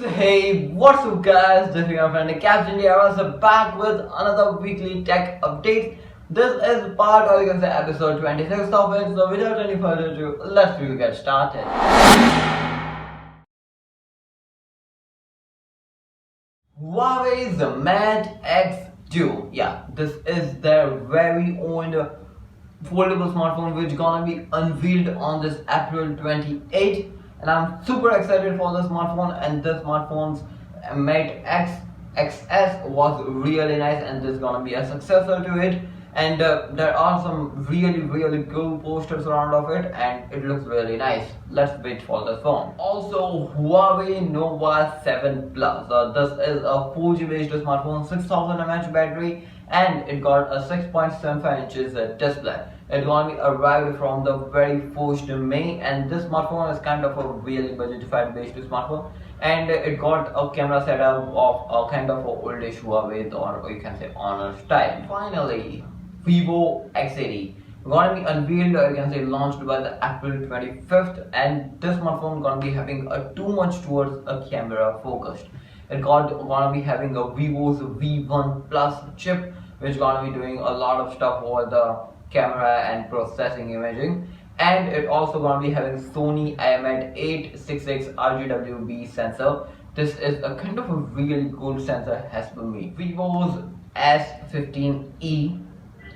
Hey, what's up guys? This is your friend Captain Diara, so back with another weekly tech update. This is part or you can say episode 26 of it. So without any further ado, let's really get started. Huawei's Mate X2. Yeah, this is their very own foldable smartphone which gonna be unveiled on this April 28th, and I'm super excited for the smartphone. And this smartphone's Mate X XS was really nice, and this is gonna be a successor to it. And there are some really cool posters around of it, and it looks really nice. Let's wait for the phone. Also, Huawei Nova 7 Plus. This is a 4G based smartphone, 6000 mAh battery, and it got a 6.75 inches display. It's gonna be arrived from the very first May, and this smartphone is kind of a really budgetified based smartphone, and it got a camera setup of a kind of a oldish Huawei, or you can say Honor style. Finally, Vivo X80 gonna be unveiled, or you can say launched by the April 25th, and this smartphone gonna be having a too much towards a camera focused. Gonna be having a Vivo's V1 Plus chip, which gonna be doing a lot of stuff over the camera and processing imaging, and it also gonna be having Sony IMX866 RGB sensor. This is a kind of a really good sensor as per me. Vivo's S15e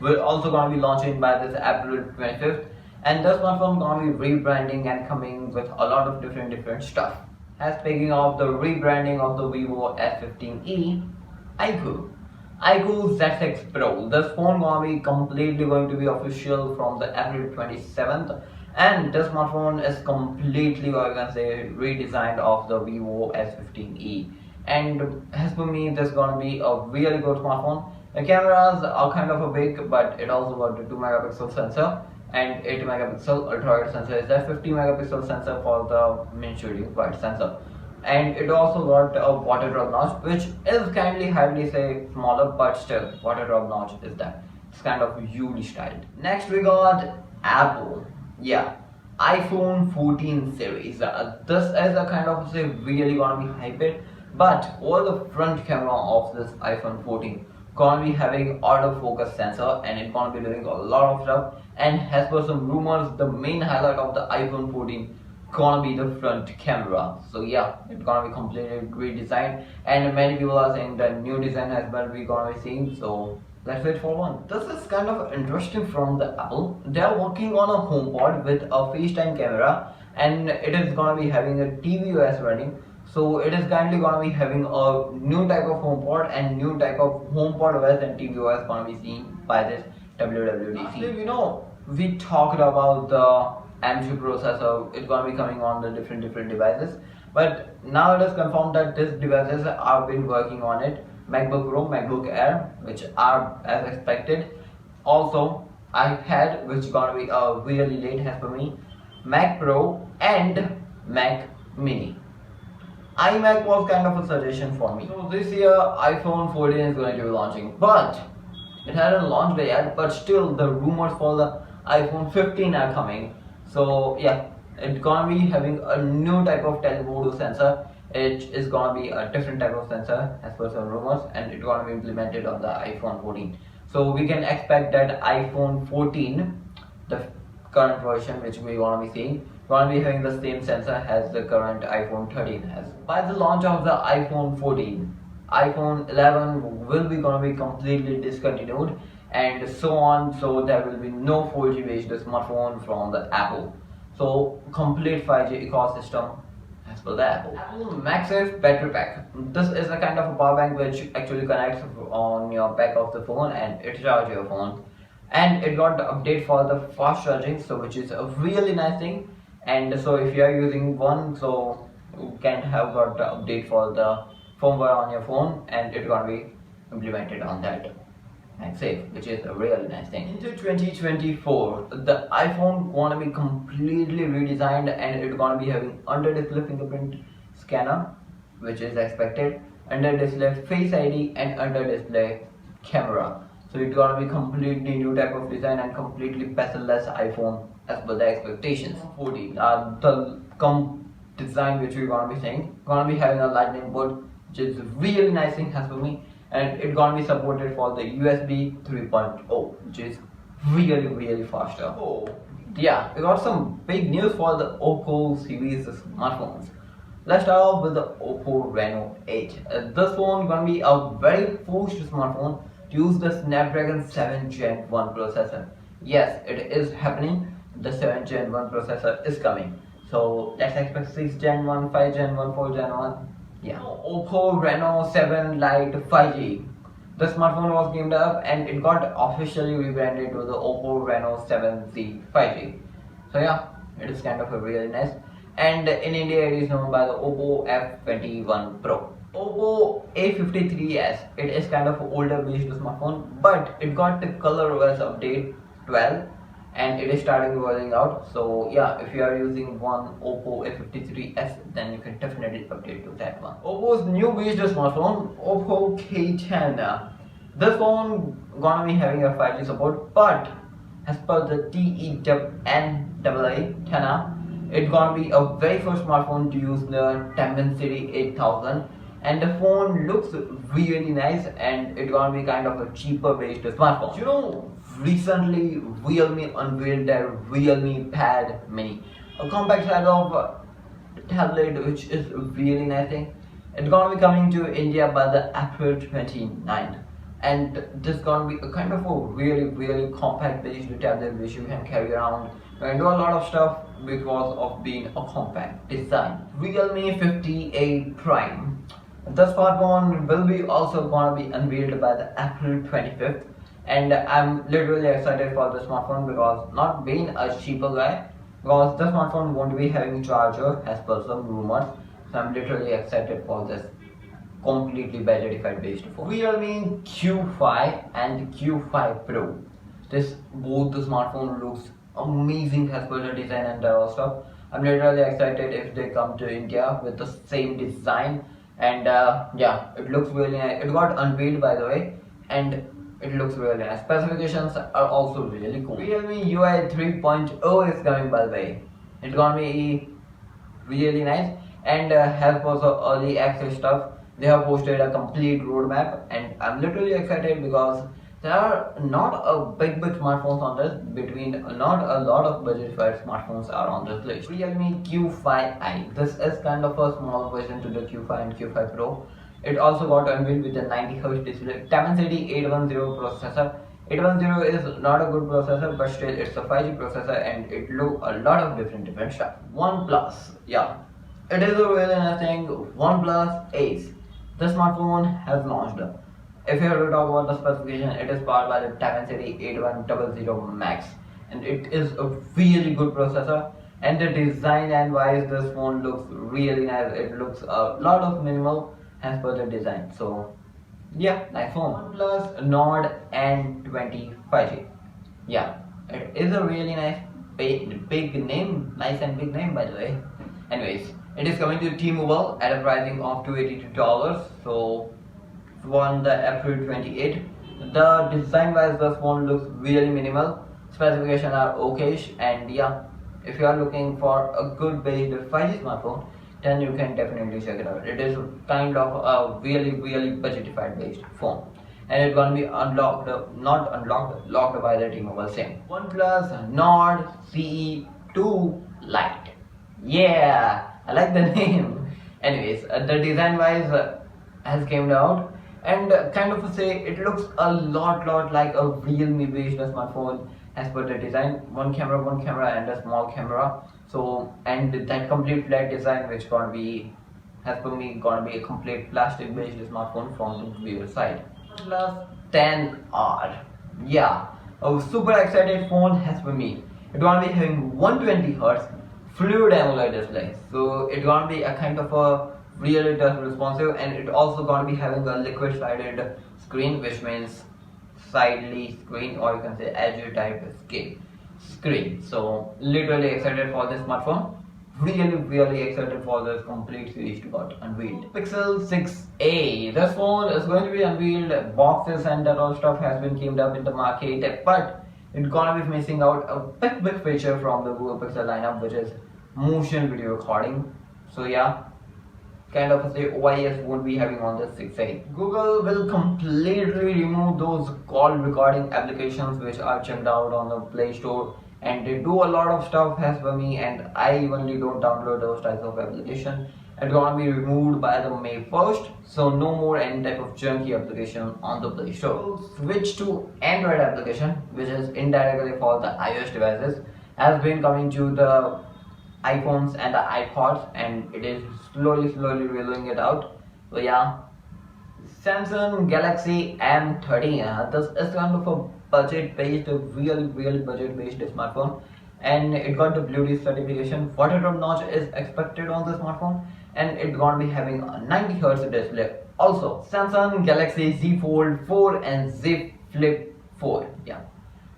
will also gonna be launching by this April 25th, and this smartphone gonna be rebranding and coming with a lot of different stuff. As speaking of the rebranding of the Vivo S15e, Iqoo Z6 Pro. This phone gonna be completely going to be official from the April 27th, and this smartphone is completely, or you can say, redesigned of the Vivo S15e. And as per me, this is gonna be a really good smartphone. The cameras are kind of a big, but it also got a 2 megapixel sensor and 8 megapixel ultra wide sensor. Is that 50 megapixel sensor for the main shooting wide sensor, and it also got a water drop notch, which is kindly hardly say smaller, but still water drop notch is that. It's kind of huge styled. Next we got Apple. Yeah, iPhone 14 series. This is a kind of say really gonna be hyped, but over the front camera of this iPhone 14 gonna be having autofocus sensor, and it's gonna be doing a lot of stuff. And as per some rumors, the main highlight of the iPhone 14 gonna be the front camera. So yeah, it's gonna be completely redesigned, and many people are saying that new design as well we gonna be seeing. So let's wait for one. This is kind of interesting from the Apple. They are working on a HomePod with a FaceTime camera, and it is gonna be having a tvOS running. So it is kindly gonna be having a new type of HomePod, and new type of HomePod OS and tvOS gonna be seen by this WWDC. You know, we talked about the M2 processor. It's gonna be coming on the different devices, but now it is confirmed that these devices have been working on it. MacBook Pro, MacBook Air, which are as expected. Also iPad, which gonna be really late as per me. Mac Pro and Mac Mini. iMac was kind of a suggestion for me. So this year iPhone 14 is going to be launching, but it hasn't launched yet. But still, the rumors for the iPhone 15 are coming. So yeah, it's gonna be having a new type of telephoto sensor. It is gonna be a different type of sensor as per some rumors, and it's gonna be implemented on the iPhone 14. So we can expect that iPhone 14, the current version which we're gonna be seeing, gonna be having the same sensor as the current iPhone 13 has. By the launch of the iPhone 14, iPhone 11 will be gonna be completely discontinued, and so on. So there will be no 4G based smartphone from the Apple. So complete 5G ecosystem as per the Apple MagSafe battery pack. This is a kind of a power bank which actually connects on your back of the phone, and it charges your phone. And it got the update for the fast charging, so which is a really nice thing. And so if you are using one, so you can have got the update for the firmware on your phone, and it's gonna be implemented on that MagSafe, which is a really nice thing. Into 2024, the iPhone gonna be completely redesigned, and it's gonna be having under display fingerprint scanner, which is expected, under display Face ID, and under display camera. So it's gonna be completely new type of design and completely bezel-less iPhone as per the expectations. 14. The design which we're gonna be saying. Gonna be having a lightning port, which is really nice thing as for me, and it's gonna be supported for the USB 3.0, which is really faster. Oh yeah, we got some big news for the Oppo series smartphones. Let's start off with the Oppo Reno 8. This phone gonna be a very first smartphone to use the Snapdragon 7 Gen 1 processor. Yes, it is happening. The 7 Gen 1 processor is coming. So let's expect 6 Gen 1, 5 Gen 1, 4 Gen 1. Yeah. Oppo Reno 7 Lite 5G. The smartphone was gamed up and it got officially rebranded to the Oppo Reno 7Z 5G. So yeah, it is kind of a really nice. And in India it is known by the Oppo F21 Pro. Oppo A53S, it is kind of an older based smartphone, but it got the ColorOS update 12 and it is starting rolling out. So yeah, if you are using one Oppo A53S, then you can definitely update to that one. Oppo's new based smartphone, Oppo K10. This phone gonna be having a 5G support, but as per the TENAA 10, it's gonna be a very first smartphone to use the Dimensity 8000, and the phone looks really nice, and it's gonna be kind of a cheaper based smartphone. You know, recently Realme unveiled their Realme Pad Mini, a compact size of tablet which is really nice thing. It's gonna be coming to India by the April 29th. And this is gonna be a kind of a really compact based tablet which you can carry around and do a lot of stuff because of being a compact design. Realme 50A Prime. This smartphone will be also gonna be unveiled by the April 25th, and I'm literally excited for this smartphone because not being a cheaper guy, because this smartphone won't be having charger as per some rumors. So I'm literally excited for this completely budgetified based phone. Realme Q5 and Q5 Pro. Both the smartphone looks amazing as per the design and all stuff. I'm literally excited if they come to India with the same design, and yeah, it looks really nice. It got unveiled by the way, and it looks really nice. Specifications are also really cool. Realme UI 3.0 is coming by the way. It's gonna be really nice and has also early access stuff. They have posted a complete roadmap, and I'm literally excited because there are not a big smartphones on this. Not a lot of budget-fied smartphones are on this list. Realme Q5i. This is kind of a small version to the Q5 and Q5 Pro. It also got unveiled with a 90Hz display, Dimensity 810 processor. 810 is not a good processor, but still it's a 5G processor, and it looks a lot of different stuff. Oneplus, yeah, it is a really nice thing. Oneplus Ace. The smartphone has launched. If you have to talk about the specification, it is powered by the Dimensity 8100 Max, and it is a really good processor. And the design and wise, this phone looks really nice. It looks a lot of minimal as per the design. So yeah, nice phone. OnePlus Nord N20 5G. Yeah, it is a really nice big name, nice and big name by the way. Anyways, it is coming to T-Mobile at a pricing of $282. So on the April 28th. The design wise, this phone looks really minimal. Specifications are okay, and yeah, if you are looking for a good based 5G smartphone, then you can definitely check it out. It is kind of a really budgetified based phone, and it's gonna be locked by the T-Mobile SIM. OnePlus Nord CE2 Lite. Yeah, I like the name. Anyways, the design wise has came out, and kind of say it looks a lot like a Realme based smartphone as per the design. One camera and a small camera. So, and that complete flat design which gonna be, as per me, gonna be a complete plastic based smartphone from the Vivo side. OnePlus 10R. Yeah, a super excited phone as per me. It's gonna be having 120Hz fluid AMOLED display. So it's gonna be a kind of a really touch responsive, and it also gonna be having a liquid sided screen, which means sidely screen, or you can say edge type screen. So literally excited for this smartphone. Really excited for this complete series to got unveiled. Pixel 6a. This phone is going to be unveiled. Boxes and that all stuff has been came up in the market, but it's gonna be missing out a big feature from the Google Pixel lineup, which is motion video recording. So yeah, kind of say OIS won't be having on the 6A. Google will completely remove those call recording applications which are checked out on the Play Store, and they do a lot of stuff as per me, and I only don't download those types of application. It's gonna be removed by the May 1st, so no more any type of junky application on the Play Store. Switch to Android application, which is indirectly for the iOS devices, has been coming to the iPhones and the iPods, and it is slowly rolling it out. So yeah, Samsung Galaxy M30. This is kind of a budget-based, real budget-based smartphone, and it got the Bluetooth certification. 40 notch is expected on the smartphone, and it's gonna be having a 90 Hz display. Also, Samsung Galaxy Z Fold 4 and Z Flip 4. Yeah,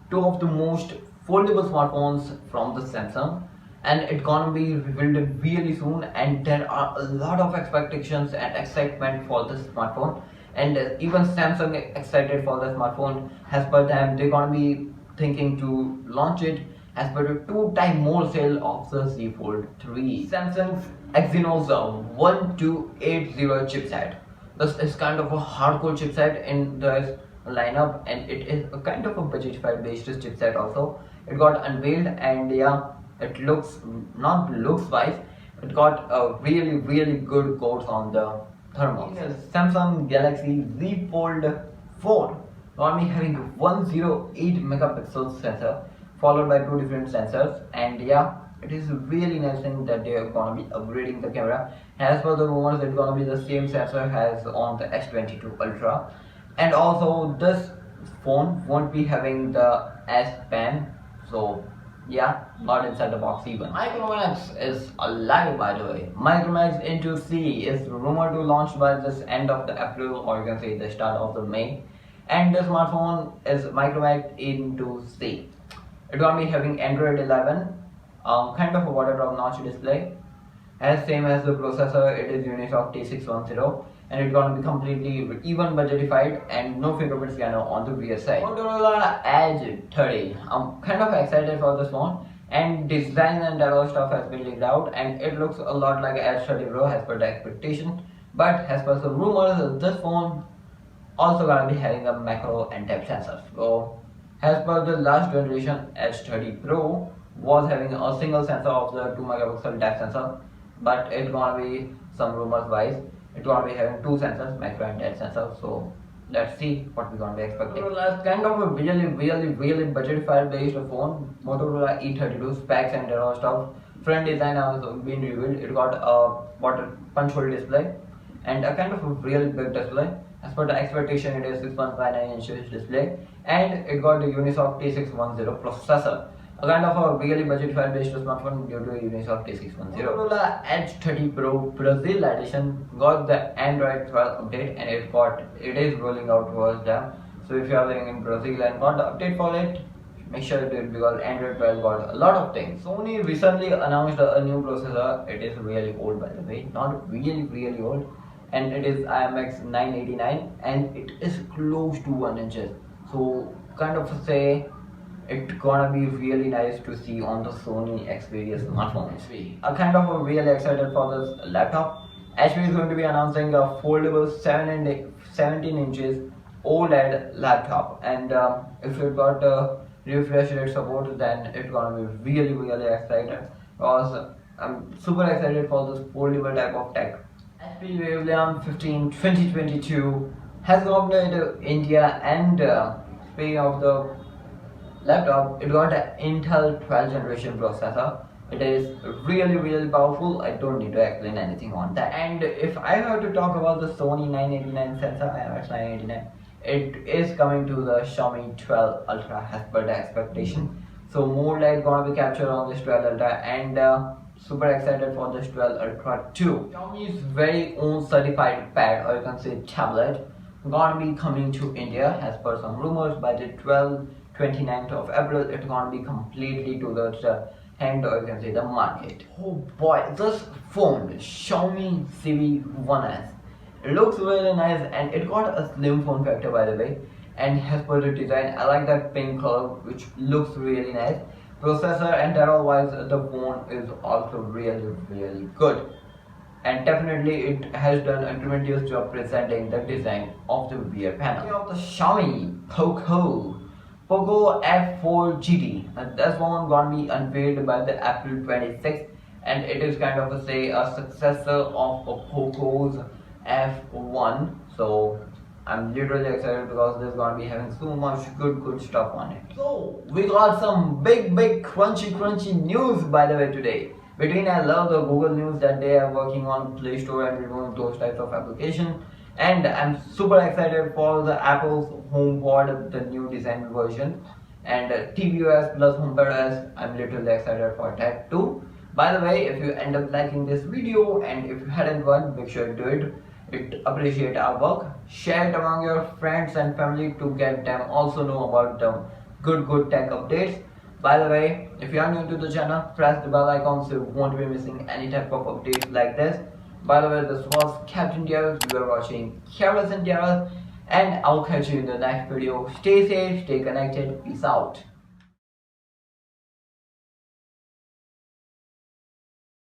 two of the most foldable smartphones from the Samsung, and it's gonna be revealed really soon, and there are a lot of expectations and excitement for this smartphone, and even Samsung excited for the smartphone. As per them, they're gonna be thinking to launch it as per the 2 times more sale of the Z Fold 3. Samsung's Exynos 1280 chipset. This is kind of a hardcore chipset in the lineup, and it is a kind of a budget based chipset also. It got unveiled, and yeah, it looks, not looks wise, it got a really good codes on the thermal. Samsung Galaxy Z Fold 4 normally having 108 megapixel sensor followed by 2 different sensors, and yeah, it is really nice thing that they are gonna be upgrading the camera. As per the rumors, it's gonna be the same sensor as on the S22 Ultra, and also this phone won't be having the S Pen, so yeah, not inside the box even. Micromax is alive, by the way. Micromax into C is rumored to launch by this end of the April, or you can say the start of the May, and the smartphone is Micromax into C. It's gonna be having Android 11, kind of a water drop notch display, as same as the processor. It is Unisoc T610, and it's gonna be completely even budgetified, and no fingerprint scanner on the rear side. Motorola Edge 30. I'm kind of excited for this phone, and design and other stuff has been leaked out, and it looks a lot like Edge 30 Pro as per the expectation. But as per some rumors, this phone also gonna be having a macro and depth sensor. So as per the last generation, Edge 30 Pro was having a single sensor of the 2 megapixel depth sensor, but it's gonna be some rumors wise, it's gonna be having 2 sensors, macro and depth sensor. So let's see what we're gonna be expecting. Motorola is kind of a really budget based phone. Motorola E32 specs and other stuff. Front design has been revealed. It got a water punch hole display and a kind of a really big display. As per the expectation, it is 6.59 inches display, and it got the Unisoc T610 processor. A kind of a really budget based smartphone due to Unisoc T610. Motorola Edge 30 Pro Brazil edition got the Android 12 update, and it is rolling out towards them. So if you are living in Brazil and got the update for it, make sure you do it, because Android 12 got a lot of things. Sony recently announced a new processor. It is really old, by the way, not really old, and it is IMX 989, and it is close to 1 inches. So kind of say it's gonna be really nice to see on the Sony Xperia smartphones. I'm kind of really excited for this laptop. HP is going to be announcing a foldable 17 inches OLED laptop, and if it got refresh rate support, then it's gonna be really excited, because I'm super excited for this foldable type of tech. HP Pavilion 15 2022 has come to India, and speaking of the laptop, it got an Intel 12th generation processor. It is really powerful. I don't need to explain anything on that. And if I were to talk about the Sony 989 sensor, IMX 989, it is coming to the Xiaomi 12 Ultra as per the expectation. So more light gonna be captured on this 12 Ultra, and super excited for this 12 Ultra too. Xiaomi's very own certified pad, or you can say tablet, gonna be coming to India as per some rumors by the 29th of April. It's gonna be completely to the hand, or you can say the market. Oh boy, this phone, Xiaomi civi 1S, it looks really nice, and it got a slim form factor, by the way. And as per the design, I like that pink color, which looks really nice. Processor and data wise, the phone is also really good. and definitely it has done a tremendous job presenting the design of the rear panel. Of the Xiaomi Poco F4 GT, and this one gonna be unveiled by the April 26th, and it is kind of a successor of Poco's F1. So I'm literally excited because this is gonna be having so much good stuff on it. So we got some big crunchy news by the way today. Between I love the Google news that they are working on Play Store and removing those types of applications, and I'm super excited for the Apple's HomePod, the new design version, and tvOS plus HomePodOS. I'm literally excited for that too. By the way, if you end up liking this video and if you hadn't one, make sure to do it. It appreciate our work. Share it among your friends and family to get them also know about the good tech updates. By the way, if you are new to the channel, press the bell icon so you won't be missing any type of updates like this. By the way, this was Captain Darius. You are watching Careless and Darius, and I'll catch you in the next video. Stay safe, stay connected, peace out.